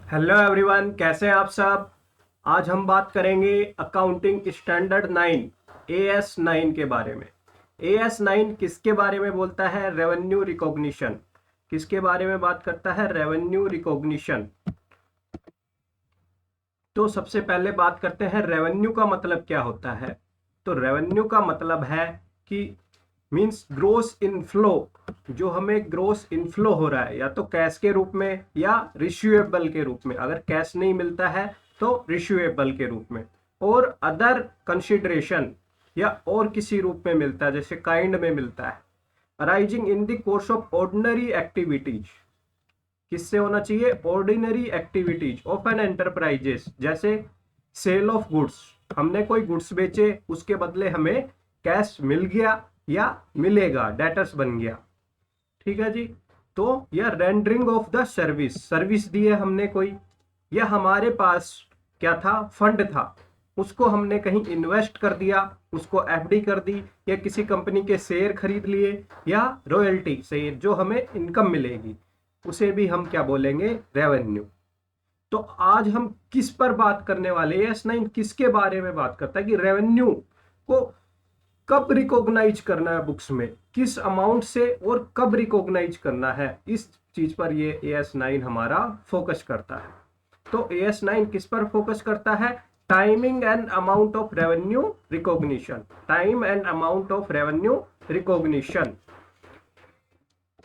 Hello everyone, कैसे हैं आप सब। आज हम बात करेंगे अकाउंटिंग स्टैंडर्ड 9 AS9 के बारे में। AS9 किसके बारे में बोलता है? Revenue recognition. किसके बारे में बात करता है? Revenue recognition. तो सबसे पहले बात करते हैं रेवेन्यू का मतलब क्या होता है। तो रेवेन्यू का मतलब है कि मींस ग्रोस इनफ्लो। जो हमें ग्रोस इनफ्लो हो रहा है या तो कैश के रूप में या रिसीवेबल के रूप में। अगर कैश नहीं मिलता है तो रिसीवेबल के रूप में, और अदर कंसिडरेशन या और किसी रूप में मिलता है, जैसे काइंड में मिलता है। Arising in the course of ordinary activities. किससे होना चाहिए? Ordinary activities of an enterprises. जैसे सेल ऑफ गुड्स, हमने कोई गुड्स बेचे, उसके बदले हमें कैश मिल गया या मिलेगा, डेटर्स बन गया। ठीक है जी। तो यह rendering of the service, service दी है हमने कोई, या हमारे पास क्या था? फंड था, उसको हमने कहीं इन्वेस्ट कर दिया, उसको एफडी कर दी, या किसी कंपनी के शेयर खरीद लिए, या रॉयल्टी से जो हमें इनकम मिलेगी, उसे भी हम क्या बोलेंगे? रेवेन्यू। तो आज हम किस पर बात करने वाले हैं? S9 किसके बारे में बात करता है कि रेवेन्यू को कब रिकॉग्नाइज करना है बुक्स में, किस अमाउंट से और कब रिकॉग्नाइज करना है, इस चीज पर ये AS9 हमारा फोकस करता है। तो AS9 किस पर फोकस करता है? Timing and amount of revenue recognition. Time and amount of revenue recognition.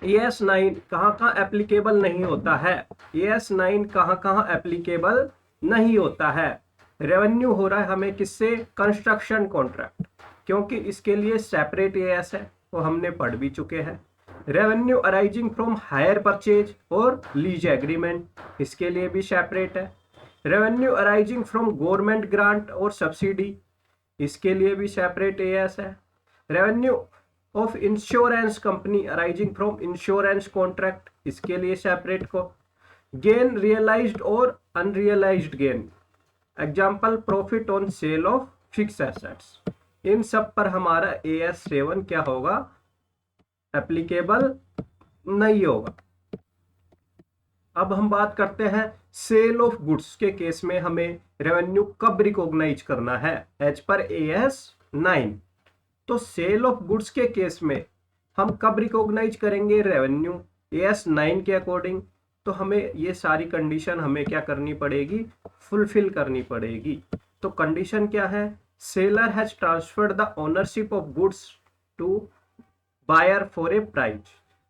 AS9 कहाँ कहाँ एप्लीकेबल नहीं होता है? AS9 कहाँ कहाँ एप्लीकेबल नहीं होता है? रेवेन्यू हो रहा है हमें किससे? कंस्ट्रक्शन कॉन्ट्रैक्ट, क्योंकि इसके लिए सेपरेट AS है, वो हमने पढ़ भी चुके हैं। Revenue arising from hire purchase और लीज एग्रीमेंट, इसके लिए भी सेपरेट है। Revenue arising from government grant और सब्सिडी, इसके लिए भी सेपरेट AS है। Revenue of insurance company arising from insurance contract, इसके लिए सेपरेट को। गेन रियलाइज्ड और unrealised gain, example profit on sale of fix assets, इन सब पर हमारा AS7 क्या होगा? एप्लीकेबल नहीं होगा। अब हम बात करते हैं सेल ऑफ गुड्स के केस में हमें रेवेन्यू कब रिकॉग्नाइज करना है एज पर AS9। तो सेल ऑफ गुड्स के केस में हम कब रिकॉग्नाइज करेंगे रेवेन्यू? AS9 के अकॉर्डिंग। तो हमें ये सारी कंडीशन हमें क्या करनी पड़ेगी? फुलफिल करनी पड़ेगी। तो कंडीशन क्या है? Seller has transferred the ownership of goods to buyer for a price.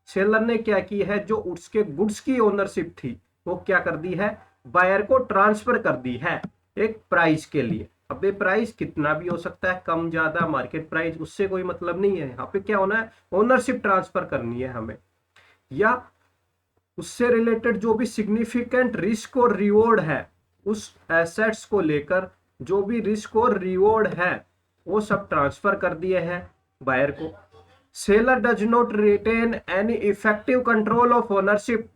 Seller ने क्या की है? जो उसके गुड्स की ओनरशिप थी वो क्या कर दी है? बायर को ट्रांसफर कर दी है एक प्राइस के लिए। अब ये प्राइस कितना भी हो सकता है, कम ज्यादा, मार्केट प्राइस, उससे कोई मतलब नहीं है। यहाँ पे क्या होना है? ओनरशिप ट्रांसफर करनी है हमें, या उससे रिलेटेड जो भी सिग्निफिकेंट रिस्क और रिवॉर्ड है, उस एसेट्स को लेकर जो भी रिस्क और रिवॉर्ड है वो सब ट्रांसफर कर दिए हैं बायर को। Seller does not retain any effective control of ownership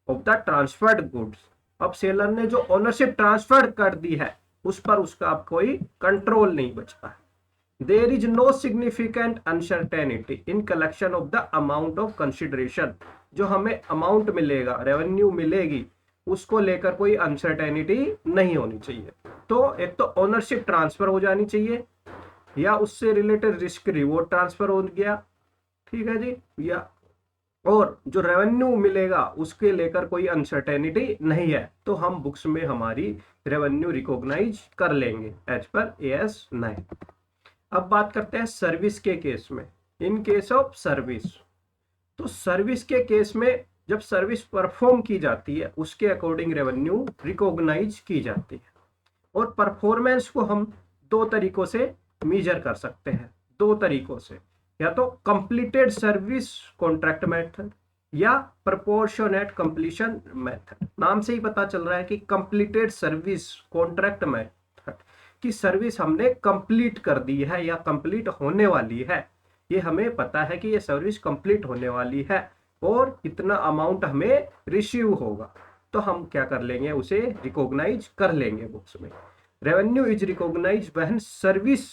of the transferred goods. अब सेलर ने जो ओनरशिप ट्रांसफर कर दी है उस पर उसका अब कोई कंट्रोल नहीं बचता है। There is no significant uncertainty in collection of the amount of consideration. जो हमें अमाउंट मिलेगा, रेवेन्यू मिलेगी, उसको लेकर कोई अनसर्टेनिटी नहीं होनी चाहिए। तो एक तो ओनरशिप ट्रांसफर हो जानी चाहिए, या उससे रिलेटेड रिस्क रिवॉर्ड ट्रांसफर हो गया, ठीक है जी, या और जो रेवेन्यू मिलेगा उसके लेकर कोई अनसर्टेनिटी नहीं है, तो हम बुक्स में हमारी रेवेन्यू रिकॉग्नाइज कर लेंगे एज पर AS9। अब बात करते हैं सर्विस के केस में। इन केस ऑफ सर्विस, तो सर्विस के केस में जब सर्विस परफॉर्म की जाती है उसके अकॉर्डिंग रेवेन्यू रिकॉग्नाइज की जाती है। और परफॉर्मेंस को हम दो तरीकों से मेजर कर सकते हैं, दो तरीकों से, या तो कंप्लीटेड सर्विस कॉन्ट्रैक्ट मेथड या प्रोपोर्शनेट कंप्लीशन मेथड। नाम से ही पता चल रहा है कि कंप्लीटेड सर्विस कॉन्ट्रैक्ट मेथड की सर्विस हमने कंप्लीट कर दी है या कंप्लीट होने वाली है। ये हमें पता है कि ये सर्विस कंप्लीट होने वाली है और इतना अमाउंट हमें रिसीव होगा, तो हम क्या कर लेंगे? उसे रिकॉग्नाइज कर लेंगे बुक्स में। Revenue is recognise when service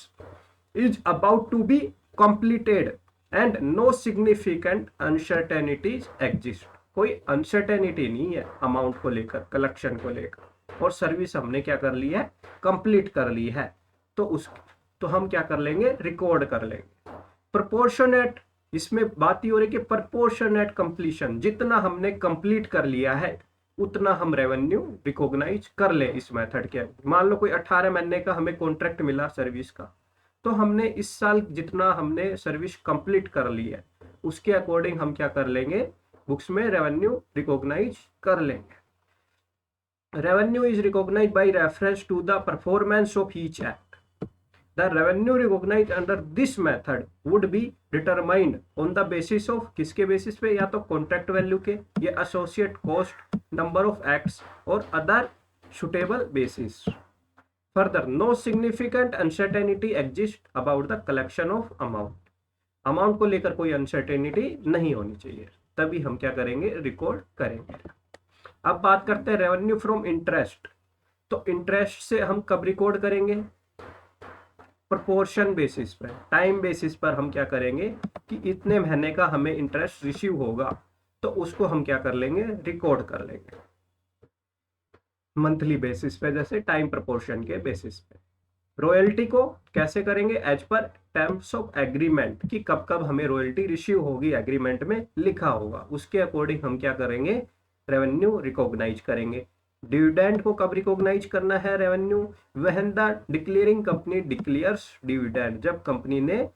is about to be completed and no significant uncertainties exist। कोई अनसर्टेनिटी नहीं है अमाउंट को लेकर, कलेक्शन को लेकर, और सर्विस हमने क्या कर ली है, कंप्लीट कर ली है, तो हम क्या कर लेंगे, रिकॉर्ड कर लेंगे। प्रोपोर्शनेट, इसमें बात ही हो रही है कि प्रोपोर्शनेट कंप्लीशन, जितना हमने कंप्लीट कर लिया है उतना हम रेवेन्यू रिकॉग्नाइज कर ले इस मेथड के। मान लो कोई 18 महीने का हमें कॉन्ट्रैक्ट मिला सर्विस का, तो हमने इस साल जितना हमने सर्विस कंप्लीट कर ली है उसके अकॉर्डिंग हम क्या कर लेंगे, बुक्स में रेवेन्यू रिकॉग्नाइज कर लेंगे। Revenue is recognise by reference to the performance of each act. The revenue recognized under this method would be determined on the basis of, किसके बेसिस पे, या तो कॉन्ट्रैक्ट वैल्यू के, या associate cost, number of acts और other suitable basis. Further no significant uncertainty exist about the collection of amount. Amount को लेकर कोई अनसर्टेनिटी नहीं होनी चाहिए, तभी हम क्या करेंगे, रिकॉर्ड करेंगे। अब बात करते हैं रेवेन्यू फ्रॉम इंटरेस्ट। तो इंटरेस्ट से हम कब रिकॉर्ड करेंगे, प्रोपोर्शन बेसिस पर, टाइम बेसिस पर हम क्या करेंगे कि इतने महीने का हमें इंटरेस्ट रिसीव होगा तो उसको हम क्या कर लेंगे, रिकॉर्ड कर लेंगे मंथली बेसिस पे, जैसे टाइम प्रोपोर्शन के बेसिस पे। रॉयल्टी को कैसे करेंगे, as per terms of agreement, कि कब कब हमें रॉयल्टी रिसीव होगी, एग्रीमेंट में लिखा होगा, उसके अकॉर्डिंग हम क्या करेंगे, रेवेन्यू रिकॉग्नाइज करेंगे। डिविडेंड को कब रिकॉग्नाइज करना है revenue, when the declaring company declares dividend, जब कंपनी ने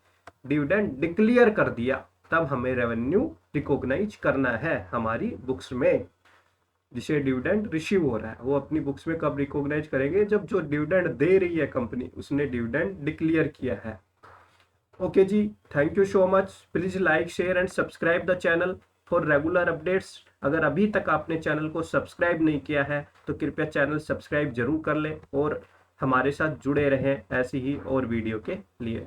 डिविडेंड डिक्लेयर कर दिया तब हमें रेवेन्यू रिकॉग्नाइज करना है हमारी बुक्स में। जिसे डिविडेंड रिसीव हो रहा है वो अपनी बुक्स में कब रिकॉग्नाइज करेंगे, जब जो डिविडेंड दे रही है कंपनी उसने डिविडेंड डिक्लेयर किया है। ओके जी, thank you so much. Please like, share and subscribe the channel for regular updates. अगर अभी तक आपने चैनल को सब्सक्राइब नहीं किया है तो कृपया चैनल सब्सक्राइब जरूर कर लें और हमारे साथ जुड़े रहें ऐसी ही और वीडियो के लिए।